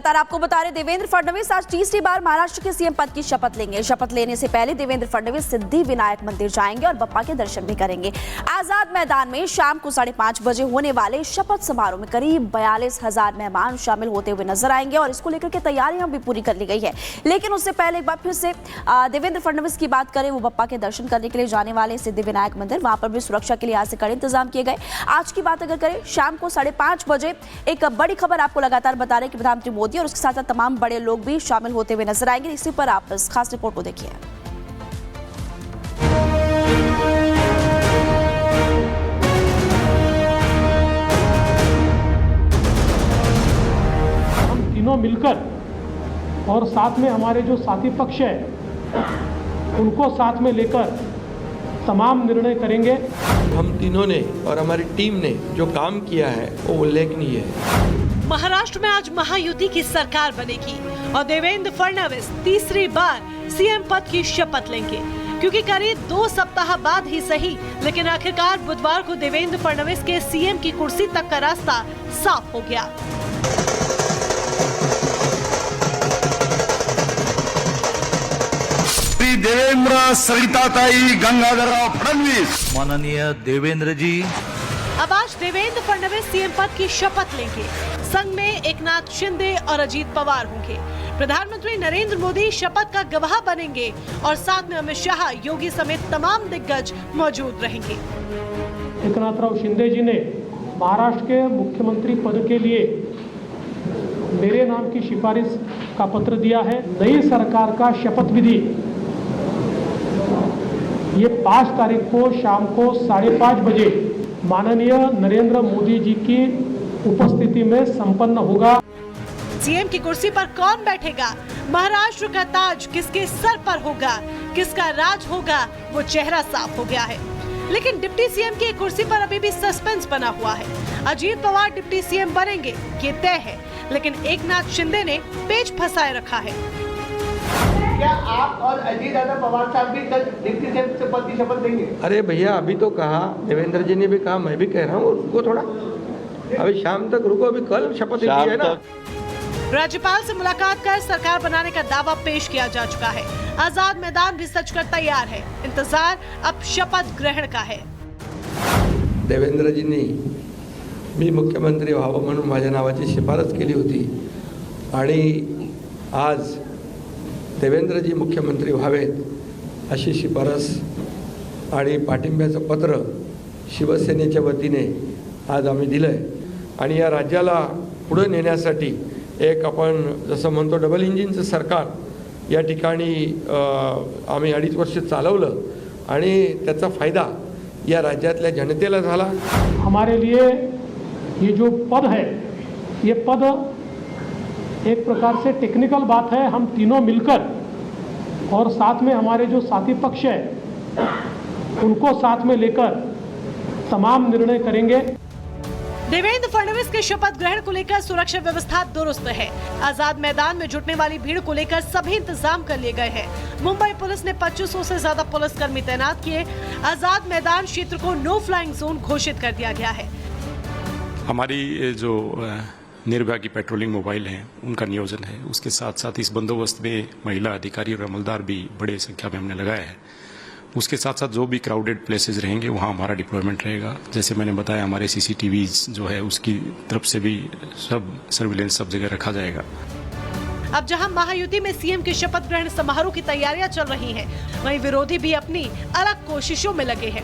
लगातार आपको बता रहे देवेंद्र फडणवीस आज तीसरी बार महाराष्ट्र के सीएम पद की शपथ लेंगे। शपथ लेने से पहले देवेंद्र फडणवीस सिद्धिविनायक मंदिर जाएंगे और बप्पा के दर्शन भी करेंगे। आजाद मैदान में शाम को 5:30 बजे होने वाले शपथ समारोह में करीब 42,000 मेहमान शामिल होते हुए नजर आएंगे और इसको लेकर के तैयारियां भी पूरी कर ली गई है। लेकिन उससे पहले एक बार फिर से देवेंद्र फडणवीस की बात करें, वो बप्पा के दर्शन करने के लिए जाने वाले सिद्धिविनायक मंदिर, वहां पर भी सुरक्षा के लिए आज से कड़े इंतजाम किए गए। आज की बात अगर करें, शाम को 5:30 बजे एक बड़ी खबर आपको लगातार बता रहे कि प्रधानमंत्री मोदी और उसके साथ तमाम बड़े लोग भी शामिल होते हुए नजर आएंगे। इसी पर आप इस खास रिपोर्ट को देखिए। हम तीनों मिलकर और साथ में हमारे जो साथी पक्ष है उनको साथ में लेकर तमाम निर्णय करेंगे। हम तीनों ने और हमारी टीम ने जो काम किया है वो उल्लेखनीय है। महाराष्ट्र में आज महायुति की सरकार बनेगी और देवेंद्र फडणवीस तीसरी बार सीएम पद की शपथ लेंगे। क्योंकि करीब 2 सप्ताह बाद ही सही, लेकिन आखिरकार बुधवार को देवेंद्र फडणवीस के सीएम की कुर्सी तक का रास्ता साफ हो गया। देवेंद्र सरिताताई गंगाधरराव फडणवीस, माननीय देवेंद्र जी। अब आज देवेंद्र फडणवीस सीएम पद की शपथ लेंगे। संग में एकनाथ शिंदे और अजीत पवार होंगे। प्रधानमंत्री नरेंद्र मोदी शपथ का गवाह बनेंगे और साथ में अमित शाह, योगी समेत तमाम दिग्गज मौजूद रहेंगे। एकनाथराव शिंदे जी ने महाराष्ट्र के मुख्यमंत्री पद के लिए मेरे नाम की सिफारिश का पत्र दिया है। नई सरकार का शपथ विधि ये 5 तारीख को शाम को 5:30 बजे माननीय नरेंद्र मोदी जी की उपस्थिति में संपन्न होगा। सीएम की कुर्सी पर कौन बैठेगा, महाराष्ट्र का ताज किसके सर पर होगा, किसका राज होगा, वो चेहरा साफ हो गया है। लेकिन डिप्टी सीएम की कुर्सी पर अभी भी सस्पेंस बना हुआ है। अजीत पवार डिप्टी सीएम बनेंगे ये तय है, लेकिन एकनाथ शिंदे ने पेच फंसाए रखा है। क्या आप और अजीत पवार साहब भी कल डिप्टी सीएम पद की शपथ लेंगे? अरे भैया, अभी तो कहा, देवेंद्र जी ने भी कहा, मैं भी कह रहा हूँ, रुको थोड़ा, अभी शाम तक रुको, अभी कल शपथ ली है ना। राज्यपाल से मुलाकात कर सरकार बनाने का दावा पेश किया जा चुका है। आजाद मैदान भी सच कर तैयार है। इंतजार अब शपथ ग्रहण का है। देवेंद्रजींनी मी मुख्यमंत्री व्हावं म्हणून माझ्या नावाची शिफारस केली होती आणि आज देवेंद्रजी मुख्यमंत्री व्हावेत अशी शिफारस आणि पाठिंब्याचं पत्र शिवसेनेच्या वतीने आज आम्ही दिलंय आणि या राज्याला पुढे नेण्यासाठी एक आपण जसं म्हणतो डबल इंजिनचं सरकार या ठिकाणी आम्ही 2.5 वर्ष चालवलं आणि त्याचा फायदा या राज्यातल्या जनतेला झाला। हमारे लिए ये जो पद है, ये पद एक प्रकार से टेक्निकल बात है। हम तीनों मिलकर और साथ में हमारे जो साथी पक्ष है उनको साथ में लेकर तमाम निर्णय करेंगे। देवेंद्र फडणवीस के शपथ ग्रहण को लेकर सुरक्षा व्यवस्था दुरुस्त है। आजाद मैदान में जुटने वाली भीड़ को लेकर सभी इंतजाम कर लिए गए हैं। मुंबई पुलिस ने 2500 से ज्यादा पुलिसकर्मी तैनात किए। आजाद मैदान क्षेत्र को नो फ्लाइंग जोन घोषित कर दिया गया है। हमारी जो निर्भया की पेट्रोलिंग मोबाइल हैं उनका नियोजन है। उसके साथ साथ इस बंदोबस्त में महिला अधिकारी और अमलदार भी बड़े संख्या में हमने लगाया है। उसके साथ साथ जो भी क्राउडेड प्लेसेस रहेंगे वहाँ हमारा डिप्लॉयमेंट रहेगा। जैसे मैंने बताया, हमारे CCTVs जो है उसकी तरफ से भी सब सर्विलेंस सब जगह रखा जाएगा। अब जहां महायुति में सीएम के शपथ ग्रहण समारोह की तैयारियां चल रही हैं, वहीं विरोधी भी अपनी अलग कोशिशों में लगे हैं।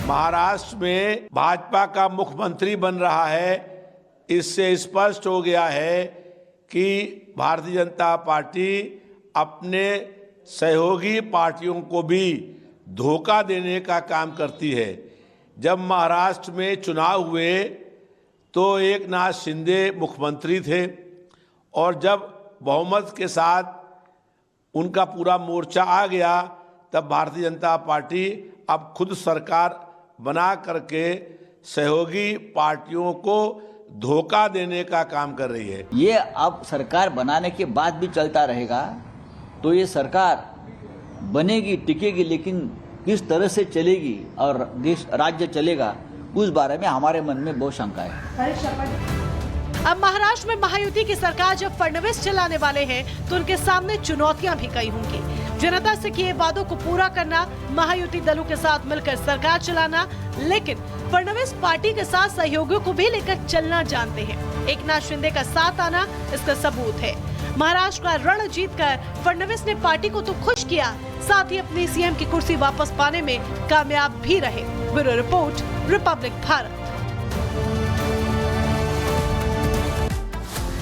महाराष्ट्र में भाजपा का मुख्यमंत्री बन रहा है। इससे स्पष्ट हो गया है कि भारतीय जनता पार्टी अपने सहयोगी पार्टियों को भी धोखा देने का काम करती है। जब महाराष्ट्र में चुनाव हुए तो एकनाथ शिंदे मुख्यमंत्री थे और जब बहुमत के साथ उनका पूरा मोर्चा आ गया तब भारतीय जनता पार्टी अब खुद सरकार बना करके सहयोगी पार्टियों को धोखा देने का काम कर रही है। ये अब सरकार बनाने के बाद भी चलता रहेगा तो ये सरकार बनेगी, टिकेगी, लेकिन किस तरह से चलेगी और देश राज्य चलेगा उस बारे में हमारे मन में बहुत शंका है। अब महाराष्ट्र में महायुति की सरकार जब फडणवीस चलाने वाले हैं तो उनके सामने चुनौतियां भी कई होंगी। जनता से किए वादों को पूरा करना, महायुति दलों के साथ मिलकर सरकार चलाना, लेकिन फडणवीस पार्टी के साथ सहयोगियों को भी लेकर चलना जानते हैं। एकनाथ शिंदे का साथ आना इसका सबूत है। महाराष्ट्र का रण जीतकर फडणवीस ने पार्टी को तो खुश किया, साथ ही अपनी सीएम की कुर्सी वापस पाने में कामयाब भी रहे। Bureau report, Republic Bharat.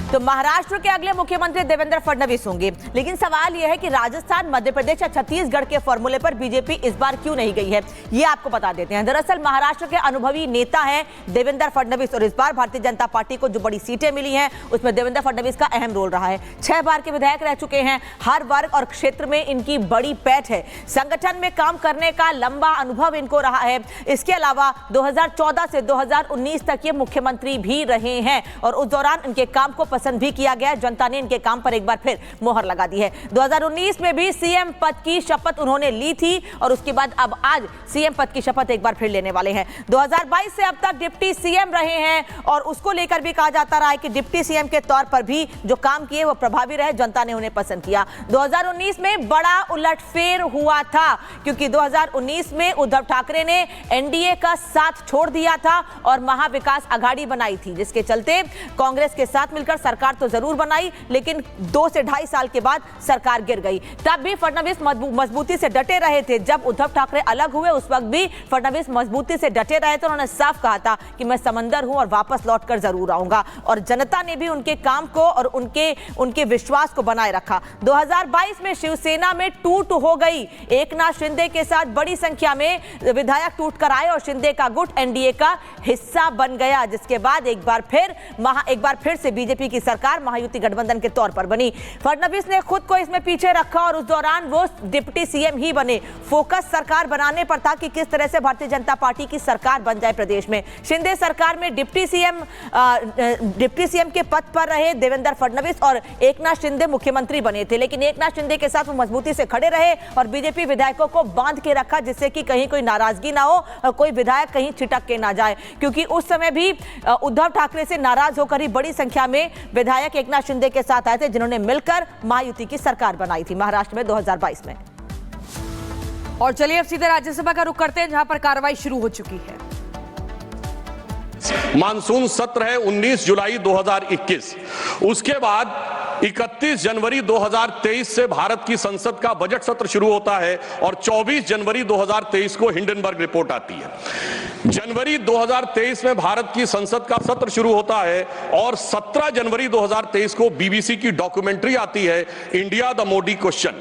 तो महाराष्ट्र के अगले मुख्यमंत्री देवेंद्र फडणवीस होंगे, लेकिन सवाल यह है कि राजस्थान, मध्य प्रदेश या छत्तीसगढ़ के फॉर्मूले पर बीजेपी इस बार क्यों नहीं गई है, ये आपको बता देते हैं। दरअसल महाराष्ट्र के अनुभवी नेता हैं देवेंद्र फडणवीस और इस बार भारतीय जनता पार्टी को जो बड़ी सीटें मिली हैं उसमें देवेंद्र फडणवीस का अहम रोल रहा है। 6 बार के विधायक रह चुके हैं। हर वर्ग और क्षेत्र में इनकी बड़ी पैठ है। संगठन में काम करने का लंबा अनुभव इनको रहा है। इसके अलावा 2014 से 2019 तक ये मुख्यमंत्री भी रहे हैं और उस दौरान इनके काम को पसंद भी किया गया। जनता ने इनके काम पर एक बार फिर मोहर लगा दी है। 2019 में भी सीएम पद की शपथ उन्होंने ली थी और उसके बाद अब आज सीएम पद की शपथ एक बार फिर लेने वाले हैं। 2022 से अब तक डिप्टी सीएम रहे हैं और उसको लेकर भी कहा जाता रहा है कि डिप्टी सीएम के तौर पर भी जो काम किए वो प्रभावी रहे, जनता ने उन्हें पसंद किया। 2019 में बड़ा उलटफेर हुआ था क्योंकि 2019 में उद्धव ठाकरे ने एनडीए का साथ छोड़ दिया था और महाविकास अघाड़ी बनाई थी, जिसके चलते कांग्रेस के साथ मिलकर सरकार तो जरूर बनाई, लेकिन 2 से ढाई साल के बाद सरकार गिर गई। तब भी फडणवीस मजबूती से डटे रहे थे। जब उद्धव ठाकरे अलग हुए उस वक्त भी फडणवीस मजबूती से डटे रहे थे। उन्होंने साफ कहा था कि मैं समंदर हूं और वापस लौटकर जरूर आऊंगा और जनता ने भी उनके काम को और उनके विश्वास को बनाए रखा। 2022 में शिवसेना में टूट हो गई। एकनाथ शिंदे के साथ बड़ी संख्या में विधायक टूट कर आए और शिंदे का गुट एनडीए का हिस्सा बन गया, जिसके बाद एक बार फिर से बीजेपी की सरकार महायुति गठबंधन के तौर पर बनी। फडणवीस ने खुद को इसमें पीछे रखा और उस दौरान वो डिप्टी सीएम ही बने। फोकस सरकार बनाने पर था कि किस तरह से भारतीय जनता पार्टी की सरकार बन जाए प्रदेश में। शिंदे सरकार में डिप्टी सीएम के पद पर रहे देवेंद्र फडणवीस और एकनाथ शिंदे मुख्यमंत्री बने थे, लेकिन एकनाथ शिंदे के साथ वो मजबूती से खड़े रहे और बीजेपी विधायकों को बांध के रखा, जिससे कि कहीं कोई नाराजगी ना हो और कोई विधायक कहीं छिटक के ना जाए, क्योंकि उस समय भी उद्धव ठाकरे से नाराज होकर ही बड़ी संख्या में विधायक एकनाथ शिंदे के साथ आए थे, जिन्होंने मिलकर महायुति की सरकार बनाई थी महाराष्ट्र में 2022 में। और चलिए अब सीधे राज्यसभा का रुख करते हैं, जहां पर कार्रवाई शुरू हो चुकी है। मानसून सत्र है 19 जुलाई 2021। उसके बाद 31 जनवरी 2023 से भारत की संसद का बजट सत्र शुरू होता है और 24 जनवरी 2023 को हिंडनबर्ग रिपोर्ट आती है। जनवरी 2023 में भारत की संसद का सत्र शुरू होता है और 17 जनवरी 2023 को बीबीसी की डॉक्यूमेंट्री आती है, इंडिया द मोदी क्वेश्चन।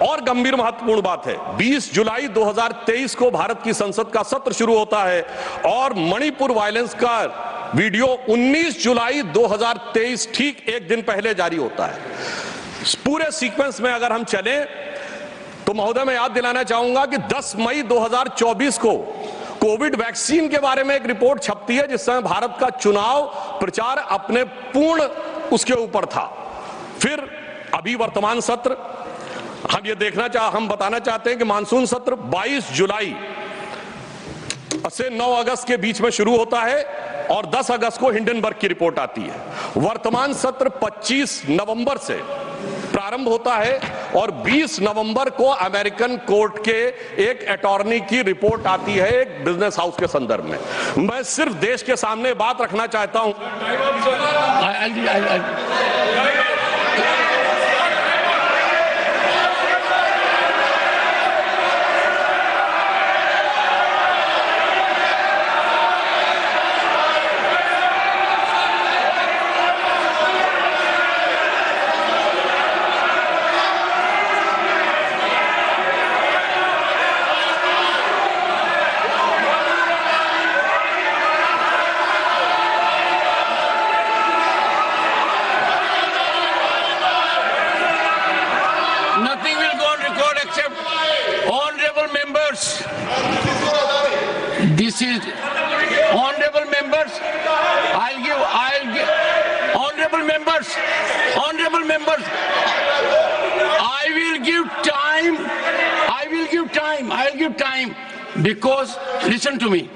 और गंभीर महत्वपूर्ण बात है, 20 जुलाई 2023 को भारत की संसद का सत्र शुरू होता है और मणिपुर वायलेंस का वीडियो 19 जुलाई 2023 ठीक एक दिन पहले जारी होता है। पूरे सीक्वेंस में अगर हम चलें तो महोदय मैं याद दिलाना चाहूंगा कि 10 मई 2024 को कोविड वैक्सीन के बारे में एक रिपोर्ट छपती है, जिस समय भारत का चुनाव प्रचार अपने पूर्ण उसके ऊपर था। फिर अभी वर्तमान सत्र हम बताना चाहते हैं कि मानसून सत्र 22 जुलाई से 9 अगस्त के बीच में शुरू होता है और 10 अगस्त को हिंडनबर्ग की रिपोर्ट आती है। वर्तमान सत्र 25 नवंबर से प्रारंभ होता है और 20 नवंबर को अमेरिकन कोर्ट के एक अटॉर्नी की रिपोर्ट आती है एक बिजनेस हाउस के संदर्भ में। मैं सिर्फ देश के सामने बात रखना चाहता हूं। This is honorable members. I'll give honorable members. I will give time because listen to me.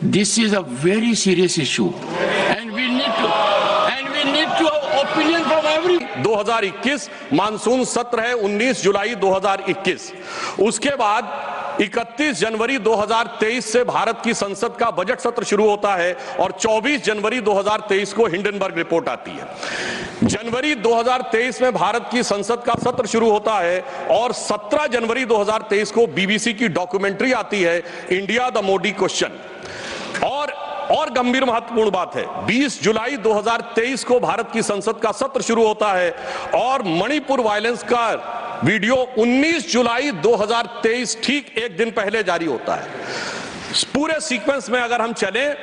This is a very serious issue. and we need to have opinion from every. 2021 monsoon सत्र है 19 जुलाई 2021। उसके बाद 31 जनवरी 2023 से भारत की संसद का budget सत्र शुरू होता है और 24 जनवरी 2023 को हिंडनबर्ग रिपोर्ट आती है। जनवरी 2023 में भारत की संसद का सत्र शुरू होता है और 17 जनवरी 2023 को बीबीसी की डॉक्यूमेंट्री आती है, इंडिया द मोदी क्वेश्चन। और गंभीर महत्वपूर्ण बात है, 20 जुलाई 2023 को भारत की संसद का सत्र शुरू होता है और मणिपुर वायलेंस का वीडियो 19 जुलाई 2023 ठीक एक दिन पहले जारी होता है। इस पूरे सीक्वेंस में अगर हम चलें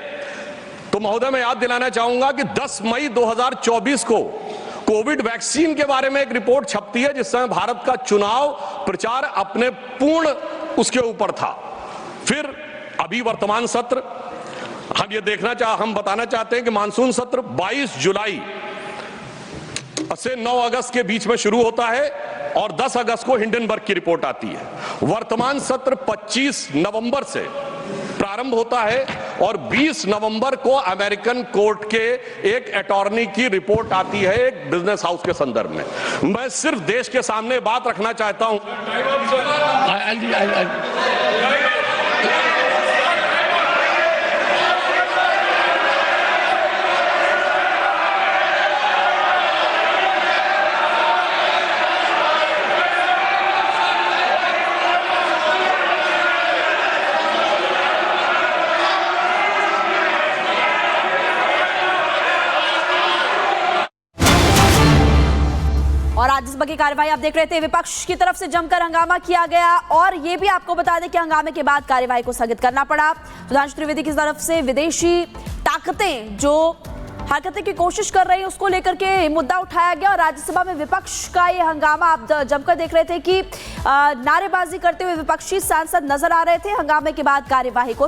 तो महोदय मैं याद दिलाना चाहूंगा कि 10 मई 2024 को कोविड वैक्सीन के बारे में एक रिपोर्ट छपती है, जिस समय भारत का चुनाव प्रचार अपने पूर्ण उसके ऊपर था। फिर अभी वर्तमान सत्र हम बताना चाहते हैं कि मानसून सत्र 22 जुलाई से 9 अगस्त के बीच में शुरू होता है और 10 अगस्त को हिंडनबर्ग की रिपोर्ट आती है। वर्तमान सत्र 25 नवंबर से प्रारंभ होता है और 20 नवंबर को अमेरिकन कोर्ट के एक अटॉर्नी की रिपोर्ट आती है एक बिजनेस हाउस के संदर्भ में। मैं सिर्फ देश के सामने बात रखना चाहता हूं। और राज्यसभा की कार्यवाही आप देख रहे थे, विपक्ष की तरफ से जमकर हंगामा किया गया और ये भी आपको बता दें कि हंगामे के बाद कार्यवाही को स्थगित करना पड़ा। सुधांशु त्रिवेदी की तरफ से विदेशी ताकतें जो हरकतें की कोशिश कर रही है उसको लेकर के मुद्दा उठाया गया और राज्यसभा में विपक्ष का ये हंगामा आप जमकर देख रहे थे कि नारेबाजी करते हुए विपक्षी सांसद नजर आ रहे थे। हंगामे के बाद कार्यवाही को